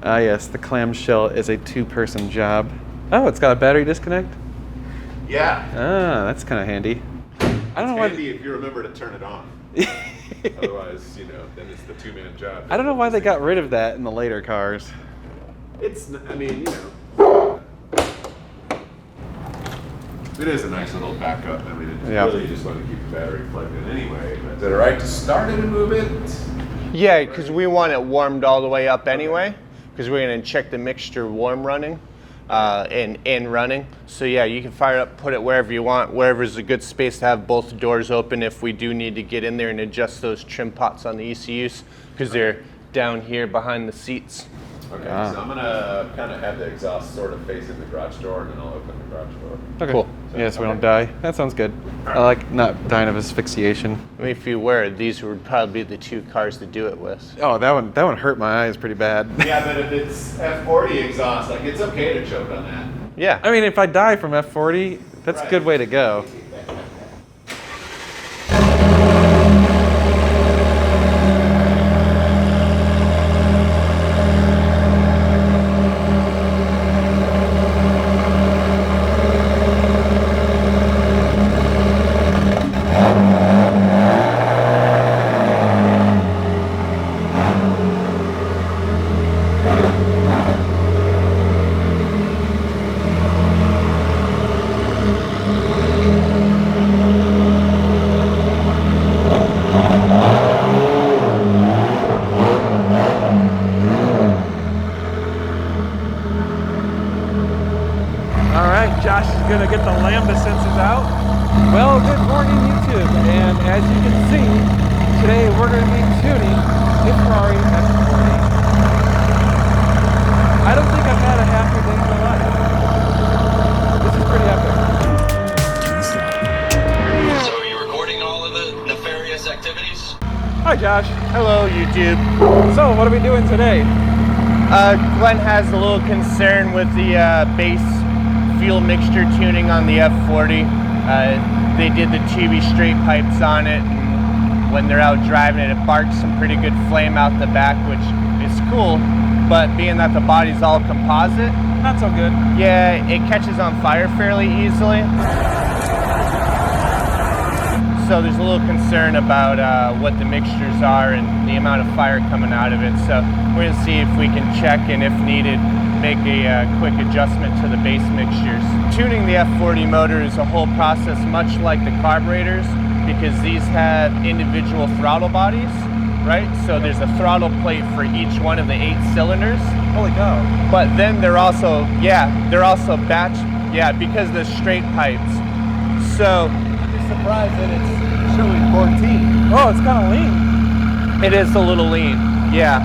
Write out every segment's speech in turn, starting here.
Ah, yes, the clamshell is a two-person job. Oh, it's got a battery disconnect? Yeah. Ah, that's kind of handy. I don't know why. Handy if you remember to turn it on. Otherwise, you know, then it's the two-man job. I don't know why they got rid of that in the later cars. It's, I mean, you know. It is a nice little backup. I mean, it's really just want to keep the battery plugged in anyway. But is it all right to start it and move it? Yeah, because we want it warmed all the way up anyway, because we're going to check the mixture warm running and running. So yeah, you can fire up, put it wherever you want, wherever's a good space to have both doors open if we do need to get in there and adjust those trim pots on the ECUs, because they're down here behind the seats. Okay, so I'm going to kind of have the exhaust sort of facing the garage door, and then I'll open the garage door. Okay. Cool. So, yeah, so we don't die. That sounds good. I like not dying of asphyxiation. I mean, if you were, these would probably be the two cars to do it with. Oh, that one hurt my eyes pretty bad. Yeah, but if it's F40 exhaust, like, it's okay to choke on that. Yeah. I mean, if I die from F40, that's a good way to go. Josh is going to get the Lambda sensors out. Well, good morning YouTube, and as you can see, today we're going to be tuning a Ferrari F40. I don't think I've had a happier day in my life. This is pretty epic. So are you recording all of the nefarious activities? Hi Josh. Hello YouTube. So what are we doing today? Glenn has a little concern with the base fuel mixture tuning on the F40. They did the TV straight pipes on it, and when they're out driving it, it barks some pretty good flame out the back, which is cool, but being that the body's all composite, not so good. Yeah, it catches on fire fairly easily. So there's a little concern about what the mixtures are and the amount of fire coming out of it. So we're going to see if we can check and if needed, make a quick adjustment to the base mixtures. Tuning the F40 motor is a whole process much like the carburetors, because these have individual throttle bodies, right? So there's a throttle plate for each one of the 8 cylinders. Holy cow. But then they're also batch, because of the straight pipes. So I'm surprised that it's showing 14. Oh, it's kind of lean. it is a little lean, yeah.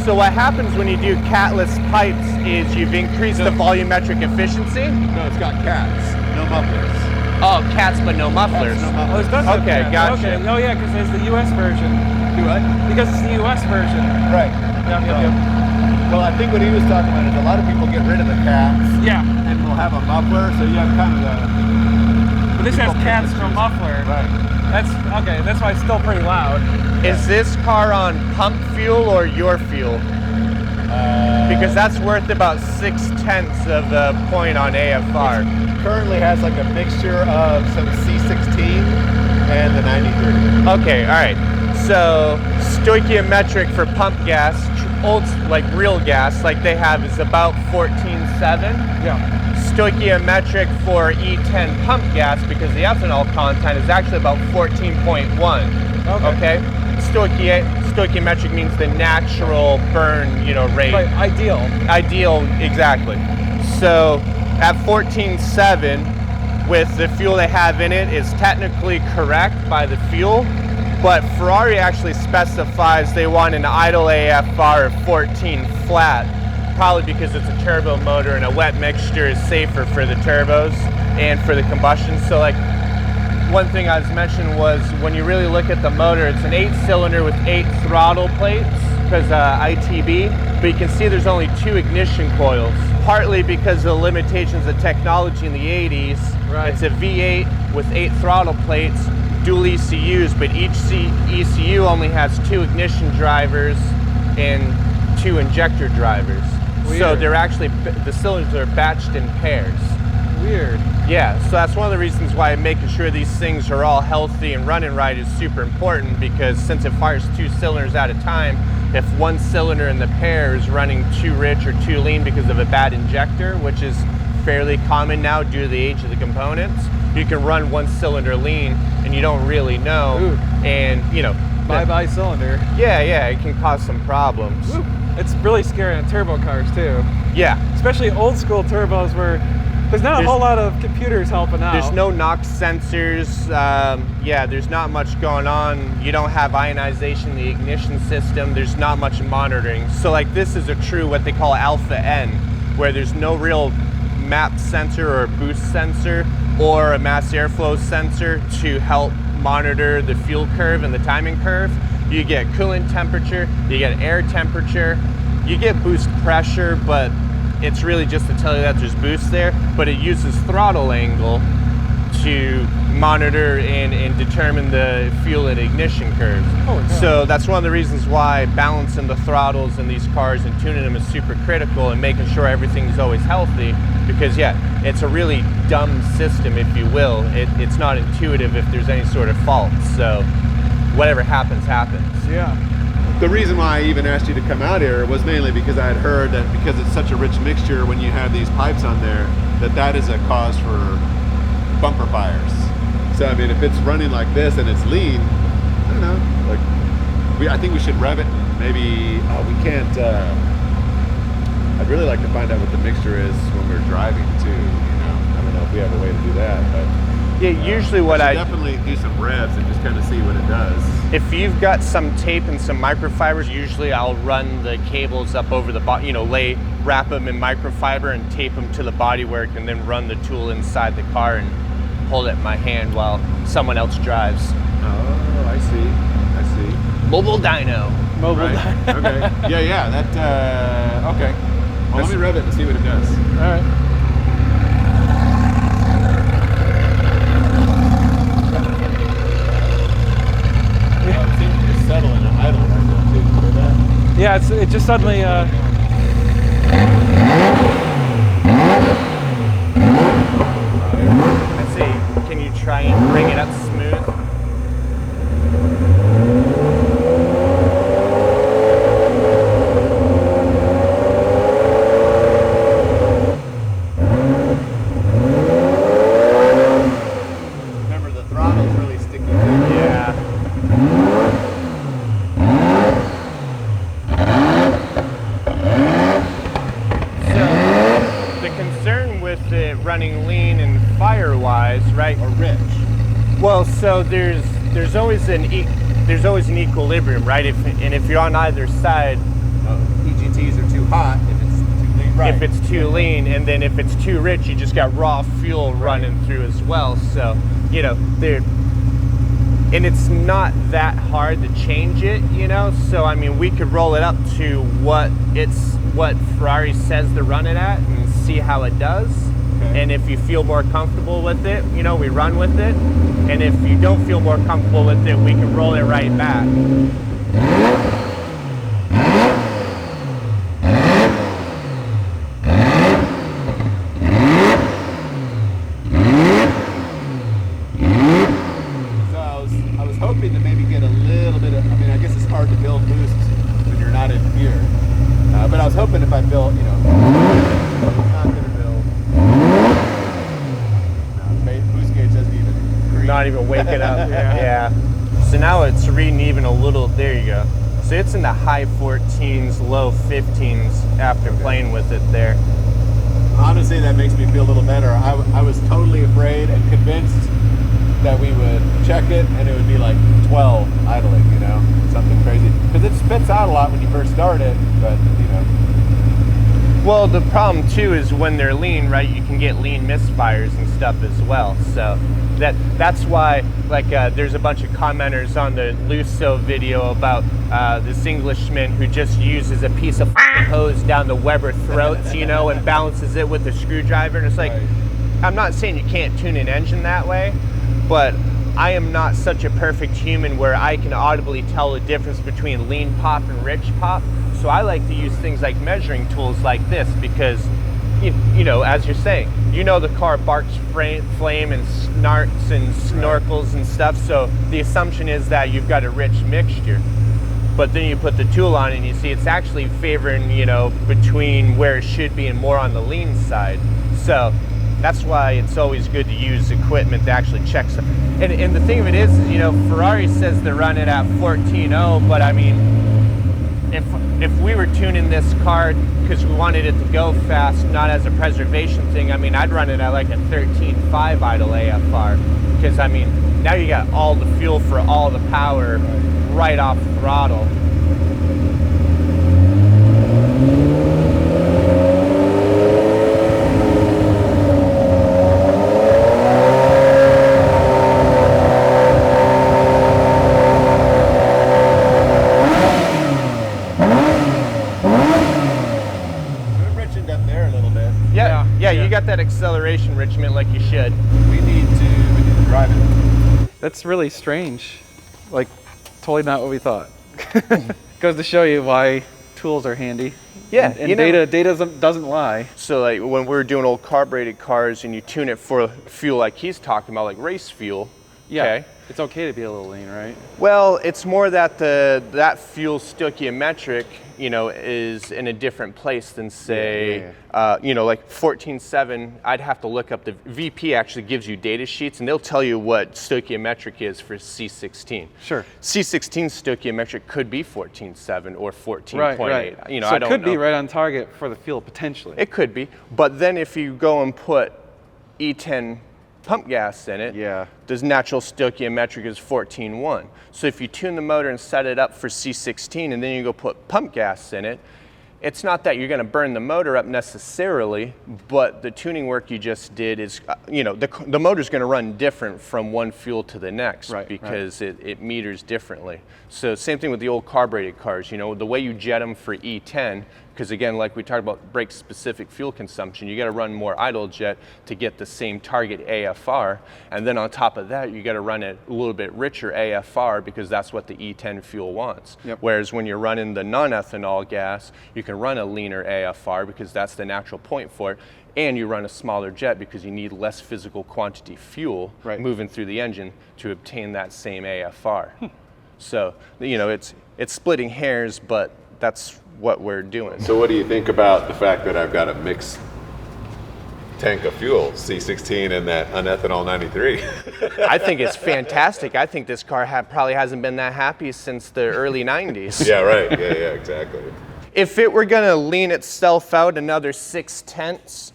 So what happens when you do catless pipes is you've increased the volumetric efficiency. No, it's got cats, no mufflers. Oh, cats but no mufflers. Cats, no Oh, mufflers. it does have Okay, cats. gotcha. Okay. Oh yeah, because there's the US version. Do what? Because it's the US version. Right. Yep. Well, I think what he was talking about is a lot of people get rid of the cats Yeah. and will have a muffler, so you have kind of the... But this has cats for muffler. Right. That's okay. That's why it's still pretty loud. Is this car on pump fuel or your fuel? Because that's worth about 0.6 of the point on AFR. Currently has like a mixture of some C16 and the 93. Okay, all right. So stoichiometric for pump gas, old like real gas, like they have, is about 14.7. Yeah. Stoichiometric for E10 pump gas, because the ethanol content is actually about 14.1. Okay. Stoichiometric means the natural burn, rate. Right. Ideal. Ideal, exactly. So at 14.7, with the fuel they have in it, is technically correct by the fuel, but Ferrari actually specifies they want an idle AFR of 14 flat, probably because it's a turbo motor and a wet mixture is safer for the turbos and for the combustion. So like, one thing I was mentioning was when you really look at the motor, it's an 8-cylinder with 8 throttle plates, because ITB, but you can see there's only 2 ignition coils, partly because of the limitations of technology in the 80s. Right. It's a V8 with 8 throttle plates, dual ECUs, but each ECU only has 2 ignition drivers and 2 injector drivers. Weird. So they're actually, the cylinders are batched in pairs. Weird. Yeah, so that's one of the reasons why making sure these things are all healthy and running right is super important, because since it fires 2 cylinders at a time, if one cylinder in the pair is running too rich or too lean because of a bad injector, which is fairly common now due to the age of the components, you can run 1 cylinder lean and you don't really know. Ooh. And you know, Bye-bye cylinder. yeah, it can cause some problems. Ooh. It's really scary on turbo cars too. Yeah. Especially old school turbos where there's not a whole lot of computers helping out. There's no NOx sensors. Yeah, there's not much going on. You don't have ionization in the ignition system. There's not much monitoring. So like this is a true what they call alpha N, where there's no real map sensor or boost sensor or a mass airflow sensor to help monitor the fuel curve and the timing curve. You get coolant temperature, you get air temperature, you get boost pressure, but it's really just to tell you that there's boost there, but it uses throttle angle to monitor and determine the fuel and ignition curves. So that's one of the reasons why balancing the throttles in these cars and tuning them is super critical, and making sure everything's always healthy, because yeah, it's a really dumb system, if you will. It's not intuitive if there's any sort of fault, so whatever happens, happens. Yeah. The reason why I even asked you to come out here was mainly because I had heard that because it's such a rich mixture when you have these pipes on there, that is a cause for bumper fires. So I mean, if it's running like this and it's lean, I don't know, like I think we should rev it. Maybe we can't. I'd really like to find out what the mixture is when we're driving too. You know, I don't know if we have a way to do that, but. Yeah, usually what I definitely do some revs and just kind of see what it does. If you've got some tape and some microfibers, usually I'll run the cables up over the body, you know, wrap them in microfiber and tape them to the bodywork, and then run the tool inside the car and hold it in my hand while someone else drives. Oh, I see. Mobile dyno. Mobile Right. Okay. Yeah. That. Okay. Well, let me rev it and see what it does. All right. It's settling and idle right now too. You hear that? Yeah, it just suddenly. I'd say, can you try and bring it up smooth? Remember, the throttle's really sticky too. Yeah. Running lean and fire-wise, right? Or rich. Well, so there's always an equilibrium, right? If you're on either side, EGTs are too hot if it's too lean. Right. if it's too lean, and then if it's too rich, you just got raw fuel running through as well. So you know, and it's not that hard to change it, you know. So I mean, we could roll it up to what Ferrari says to run it at and see how it does. And if you feel more comfortable with it, you know, we run with it. And if you don't feel more comfortable with it, we can roll it right back. So I was hoping to maybe get a little bit of, I mean, I guess it's hard to build boost when you're not in gear. But I was hoping if I built, you know, it's not going to build. Boost gauge doesn't even. Not even waking up. Yeah. So now it's reading even a little. There you go. So it's in the high 14s, low 15s after playing with it there. Honestly, that makes me feel a little better. I was totally afraid and convinced that we would check it and it would be like 12 idling, you know, something crazy. Because it spits out a lot when you first start it, but you know. Well, the problem too is when they're lean, right? You can get lean misfires and stuff as well. So that's why, like, there's a bunch of commenters on the Lusso video about this Englishman who just uses a piece of hose down the Weber throats, you know, and balances it with a screwdriver. And it's like, right. I'm not saying you can't tune an engine that way, but I am not such a perfect human where I can audibly tell the difference between lean pop and rich pop. So I like to use things like measuring tools like this because, you know, as you're saying, you know the car barks flame and snarts and snorkels and stuff, so the assumption is that you've got a rich mixture. But then you put the tool on and you see it's actually favoring, you know, between where it should be and more on the lean side. So that's why it's always good to use equipment that actually checks it. And the thing of it is, you know, Ferrari says they're running at 14.0, but I mean, if we were tuning this car because we wanted it to go fast, not as a preservation thing, I mean, I'd run it at like a 13.5 idle AFR, because I mean, now you got all the fuel for all the power right off throttle. Yeah, you got that acceleration, Richmond, like you should. We need to drive it. That's really strange. Like, totally not what we thought. Goes to show you why tools are handy. Yeah, and data doesn't lie. So like when we're doing old carbureted cars and you tune it for fuel like he's talking about, like race fuel. Yeah, okay, it's okay to be a little lean, right? Well, it's more that that fuel stoichiometric, you know, is in a different place than say, you know, like 14.7. I'd have to look up. The VP actually gives you data sheets, and they'll tell you what stoichiometric is for C16. Sure. C16 stoichiometric could be 14.7 or 14.8. Right. You know, so I don't it could know. be right on target for the fuel potentially. It could be, but then if you go and put E10 pump gas in it, the natural stoichiometric is 14.1. So if you tune the motor and set it up for C16 and then you go put pump gas in it, it's not that you're going to burn the motor up necessarily, but the tuning work you just did is, you know, the motor's going to run different from one fuel to the next, because it meters differently. So same thing with the old carbureted cars, you know, the way you jet them for E10, because again, like we talked about brake specific fuel consumption, you got to run more idle jet to get the same target AFR, and then on top of that, you got to run a little bit richer AFR because that's what the E10 fuel wants. Whereas when you're running the non-ethanol gas, you can run a leaner AFR because that's the natural point for it, and you run a smaller jet because you need less physical quantity fuel moving through the engine to obtain that same AFR. So, you know, it's splitting hairs, but that's what we're doing. So what do you think about the fact that I've got a mixed tank of fuel, C16 and that unethanol 93? I think it's fantastic. I think this car probably hasn't been that happy since the early 90s. Yeah, right. Yeah, exactly. If it were going to lean itself out another 0.6,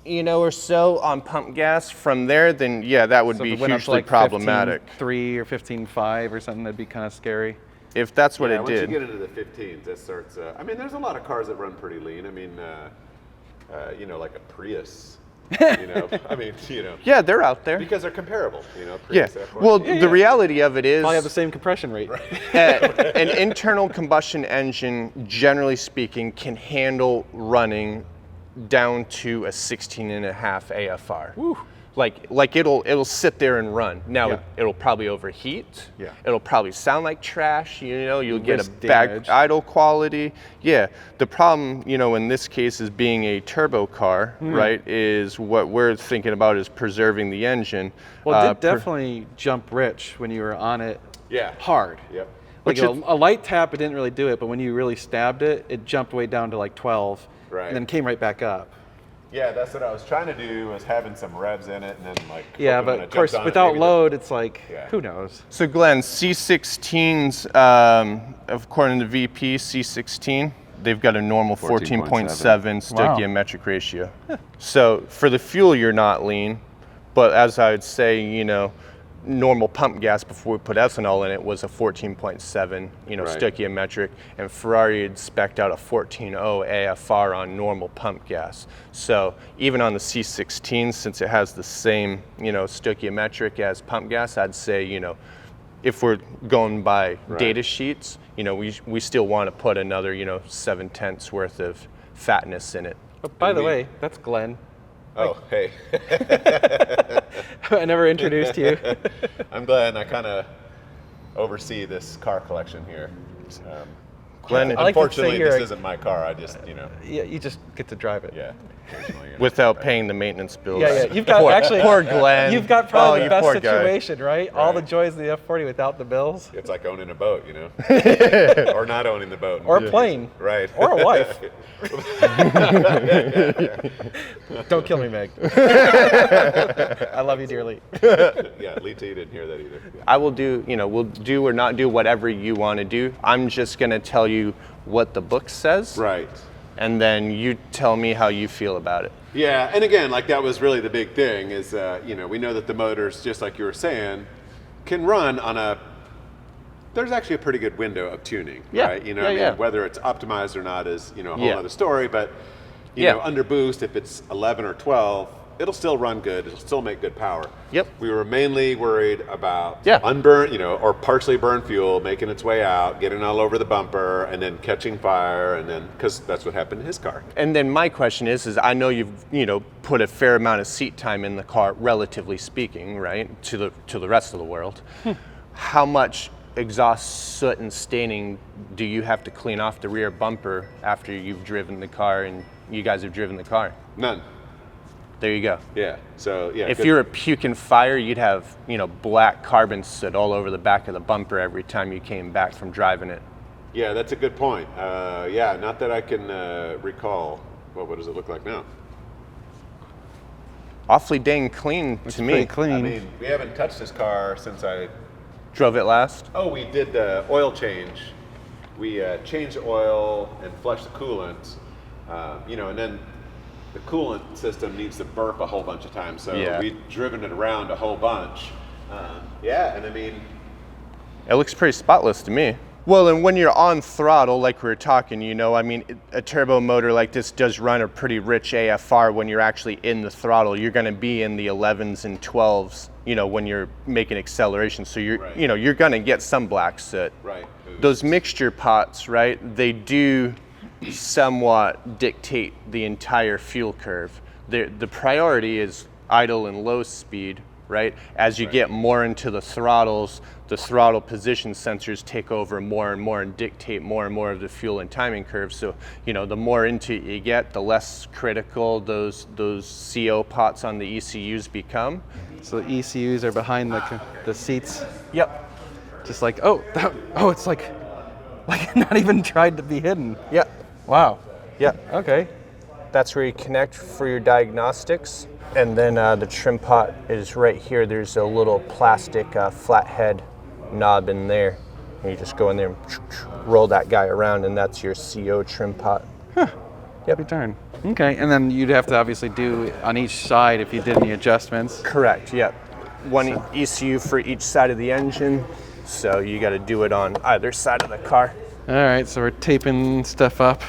you know, or so on pump gas from there, then yeah, that would be hugely problematic. 15.3 or 15.5 or something, that'd be kind of scary. If that's what it once did. you get into the 15s, it starts. I mean, there's a lot of cars that run pretty lean. I mean, you know, like a Prius. You know, I mean, you know. Yeah, they're out there because they're comparable. You know. Prius, F40. Well, the reality of it is probably have the same compression rate. An internal combustion engine, generally speaking, can handle running down to a 16.5 AFR. Woo. Like it'll sit there and run. Now it'll probably overheat. Yeah. It'll probably sound like trash. You know, you'll get a bad idle quality. Yeah. The problem, you know, in this case is being a turbo car, right? Is what we're thinking about is preserving the engine. Well, it did definitely jump rich when you were on it. Yeah. Hard. Yep. Like a light tap, it didn't really do it, but when you really stabbed it, it jumped way down to like 12, and then came right back up. Yeah, that's what I was trying to do, was having some revs in it, and then like. Yeah, but of course, without load, it's like, who knows? So Glenn, C16s, according to VP, C16, they've got a normal 14.7 stoichiometric ratio. So for the fuel, you're not lean, but as I would say, you know, normal pump gas before we put ethanol in it was a 14.7, you know, stoichiometric, and Ferrari had spec'd out a 14.0 AFR on normal pump gas. So even on the C16, since it has the same, you know, stoichiometric as pump gas, I'd say, you know, if we're going by data sheets, you know, we still want to put another, you know, 0.7 worth of fatness in it. Oh, by the way, that's Glenn. Oh, hey. I never introduced you. I'm glad I kind of oversee this car collection here. Glenn, I like to say Unfortunately, you're this a- isn't my car. I just, Yeah, you just get to drive it. yeah. Occasionally, without paying the maintenance bills. Yeah, you've got actually poor Glenn. You've got probably Oh, the you best poor guy. situation, right? All the Right. joys of the F40 without the bills, It's like owning a boat, you know, or not owning the boat, or a plane, right? or a wife. Don't kill me, Meg. I love you dearly. Yeah, Lita, you didn't hear that either. I will do, we'll do or not do whatever you want to do. I'm just going to tell you what the book says. Right. And then you tell me how you feel about it. Yeah, and again, like that was really the big thing is, we know that the motors, just like you were saying, can run on there's actually a pretty good window of tuning, Yeah, right? yeah. Whether it's optimized or not is, a whole Yeah. other story, but, Yeah. under boost, if it's 11 or 12, it'll still run good, it'll still make good power. Yep. We were mainly worried about Yeah. unburnt, or partially burned fuel making its way out, getting all over the bumper, and then catching fire, and then, because that's what happened to his car. And then my question is I know you've, put a fair amount of seat time in the car, relatively speaking, right, to the rest of the world. How much exhaust soot and staining do you have to clean off the rear bumper after you've driven the car and you guys have driven the car? None. There you go. Yeah, so, yeah. If good. you're a puking fire, you'd have, black carbon soot all over the back of the bumper every time you came back from driving it. Yeah, that's a good point. Not that I can recall. Well, what does it look like now? Awfully dang clean to me. Pretty clean. I mean, we haven't touched this car since Drove it last? we did the oil change. We changed the oil and flushed the coolant, and then the coolant system needs to burp a whole bunch of times. So Yeah. we've driven it around a whole bunch. And I mean, It looks pretty spotless to me. Well, and when you're on throttle, like we were talking, a turbo motor like this does run a pretty rich AFR when you're actually in the throttle. You're going to be in the 11s and 12s, when you're making acceleration. So you're, Right. You're going to get some black soot. right. Those mixture pots, right? They do somewhat dictate the entire fuel curve. The priority is idle and low speed, right? As you get more into the throttles, the throttle position sensors take over more and more and dictate more and more of the fuel and timing curve. So, the more into it you get, the less critical those CO pots on the ECUs become. So the ECUs are behind the seats, Yep. just like it's like not even tried to be hidden. Yep. Wow. Yep. Okay. That's where you connect for your diagnostics. And then the trim pot is right here. There's a little plastic flathead knob in there. And you just go in there and roll that guy around, and that's your CO trim pot. Yep. Darn. Okay, and then you'd have to obviously do on each side if you did any adjustments. Correct, yep. One ECU for each side of the engine. So you got to do it on either side of the car. All right, so we're taping stuff up.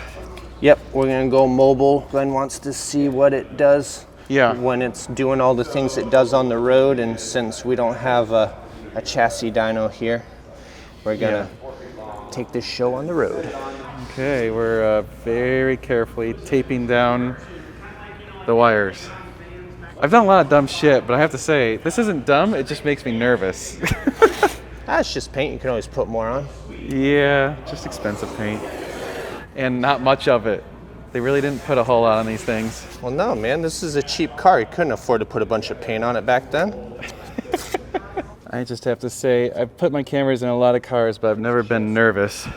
Yep, we're going to go mobile. Glenn wants to see what it does. Yeah. When it's doing all the things it does on the road, and since we don't have a chassis dyno here, we're gonna take this show on the road. Okay, we're very carefully taping down the wires. I've done a lot of dumb shit, but I have to say, this isn't dumb, it just makes me nervous. That's just paint, you can always put more on. Yeah, just expensive paint. And not much of it. They really didn't put a whole lot on these things. Well, no, man, this is a cheap car. You couldn't afford to put a bunch of paint on it back then. I just have to say, I've put my cameras in a lot of cars, but I've never been nervous,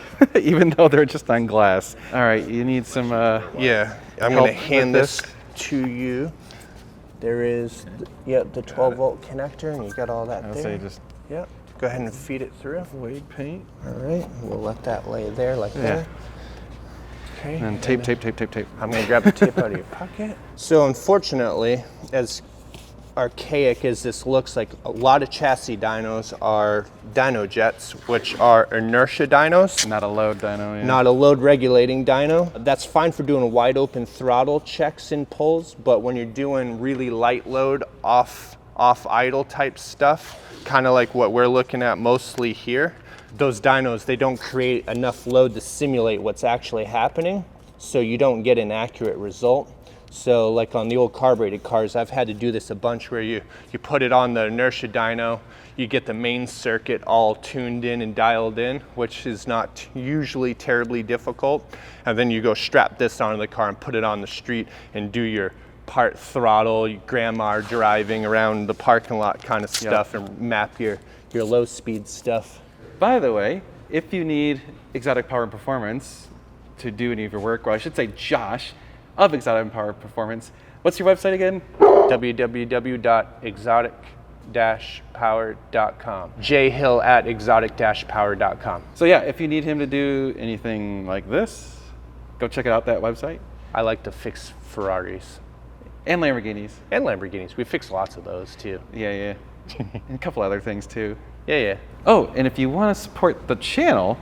even though they're just on glass. All right, you need some Yeah, I'm help going to hand with this to you. There is, the 12-volt connector, and you got all that I'll there. say just Yep, go ahead and feed it through. Wade paint. All right, we'll let that lay there like that. Okay. And tape. I'm going to grab the tape out of your pocket. So unfortunately, as archaic as this looks like, a lot of chassis dynos are dyno jets, which are inertia dynos. Not a load dyno, yeah. Not a load regulating dyno. That's fine for doing wide open throttle checks and pulls, but when you're doing really light load off idle type stuff, kind of like what we're looking at mostly here, those dynos, they don't create enough load to simulate what's actually happening, so you don't get an accurate result. So like on the old carbureted cars, I've had to do this a bunch where you put it on the inertia dyno, you get the main circuit all tuned in and dialed in, which is not usually terribly difficult. And then you go strap this onto the car and put it on the street and do your part throttle, your grandma driving around the parking lot kind of stuff, and map your low speed stuff. By the way, if you need Exotic Power and Performance to do any of your work, or I should say Josh of Exotic Power Performance, what's your website again? www.exotic-power.com. jhill@exotic-power.com. So yeah, if you need him to do anything like this, go check out that website. I like to fix Ferraris. And Lamborghinis. And Lamborghinis. We fix lots of those too. Yeah. And a couple other things too. Yeah. Oh, and if you want to support the channel,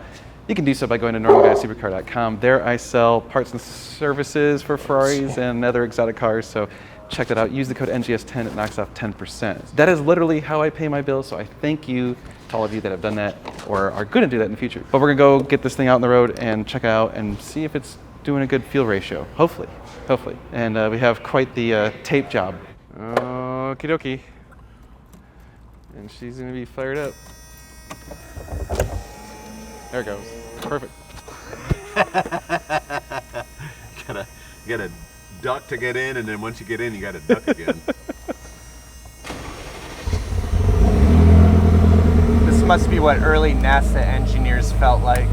you can do so by going to normalguysupercar.com. There I sell parts and services for Ferraris and other exotic cars, so check that out. Use the code NGS10, it knocks off 10%. That is literally how I pay my bills, so I thank you to all of you that have done that or are going to do that in the future. But we're going to go get this thing out on the road and check it out and see if it's doing a good fuel ratio, hopefully. And we have quite the tape job. Okie dokie. And she's going to be fired up. There it goes. Perfect. You gotta duck to get in, and then once you get in, you gotta duck again. This must be what early NASA engineers felt like.